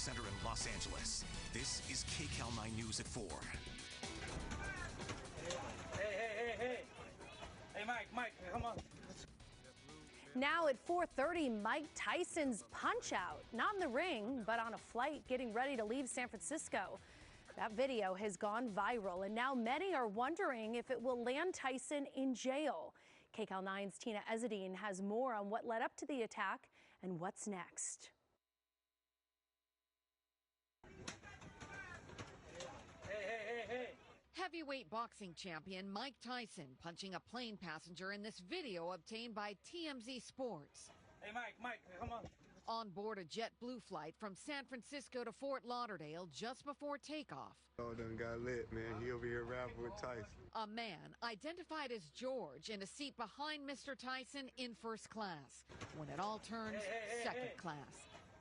Center in Los Angeles. This is Kcal 9 News at 4. Hey, Mike, come on. Now at 4:30, Mike Tyson's punch out, not in the ring, but on a flight getting ready to leave San Francisco. That video has gone viral, and now many are wondering if it will land Tyson in jail. Kcal 9's Tina Ezzedine has more on what led up to the attack and what's next. Hey. Heavyweight boxing champion Mike Tyson punching a plane passenger in this video obtained by TMZ Sports. Hey, Mike, come on. On board a JetBlue flight from San Francisco to Fort Lauderdale just before takeoff. Oh, done got lit, man. He over here rapping with Tyson. A man identified as George in a seat behind Mr. Tyson in first class. When it all turns second class.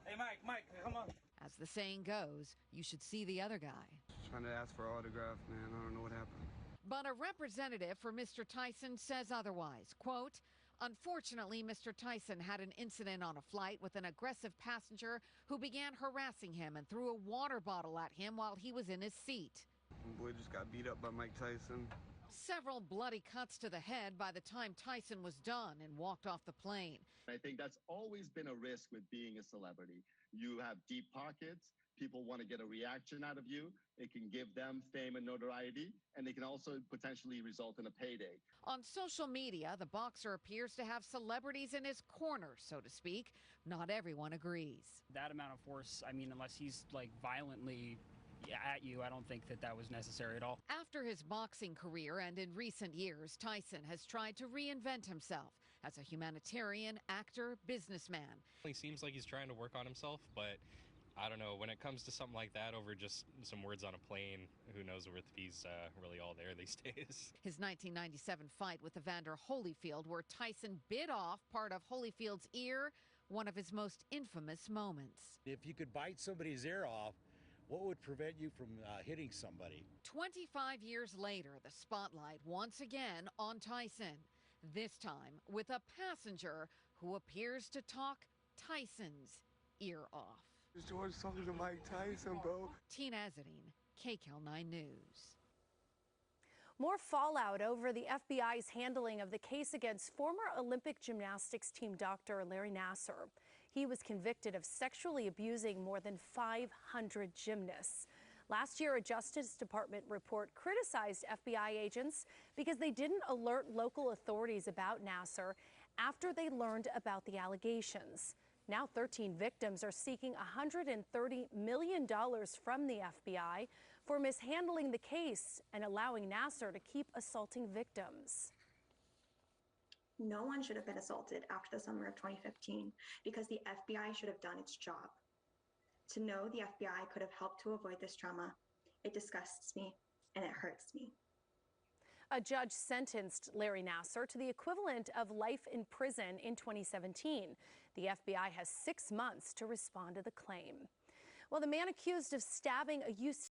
Hey, Mike, come on. As the saying goes, you should see the other guy. Trying to ask for an autograph, man. I don't know what happened. But a representative for Mr. Tyson says otherwise. Quote, unfortunately, Mr. Tyson had an incident on a flight with an aggressive passenger who began harassing him and threw a water bottle at him while he was in his seat. My boy just got beat up by Mike Tyson. Several bloody cuts to the head by the time Tyson was done and walked off the plane. I think that's always been a risk with being a celebrity. You have deep pockets. People want to get a reaction out of you. It can give them fame and notoriety, and it can also potentially result in a payday. On social media, the boxer appears to have celebrities in his corner, so to speak. Not everyone agrees. That amount of force, I mean, unless he's like violently at you, I don't think that was necessary at all. After his boxing career and in recent years, Tyson has tried to reinvent himself as a humanitarian, actor, businessman. He seems like he's trying to work on himself, but I don't know, when it comes to something like that over just some words on a plane, who knows if he's really all there these days. His 1997 fight with Evander Holyfield, where Tyson bit off part of Holyfield's ear, one of his most infamous moments. If you could bite somebody's ear off, what would prevent you from hitting somebody? 25 years later, the spotlight once again on Tyson, this time with a passenger who appears to talk Tyson's ear off. George talking to Mike Tyson, bro. Tina Ezzedine, Kcal 9 News. More fallout over the FBI's handling of the case against former Olympic gymnastics team doctor Larry Nassar. He was convicted of sexually abusing more than 500 gymnasts. Last year, a Justice Department report criticized FBI agents because they didn't alert local authorities about Nassar after they learned about the allegations. Now 13 victims are seeking $130 million from the FBI for mishandling the case and allowing Nassar to keep assaulting victims. No one should have been assaulted after the summer of 2015 because the FBI should have done its job. To know the FBI could have helped to avoid this trauma, it disgusts me and it hurts me. A judge sentenced Larry Nassar to the equivalent of life in prison in 2017. The FBI has 6 months to respond to the claim. Well, the man accused of stabbing a UC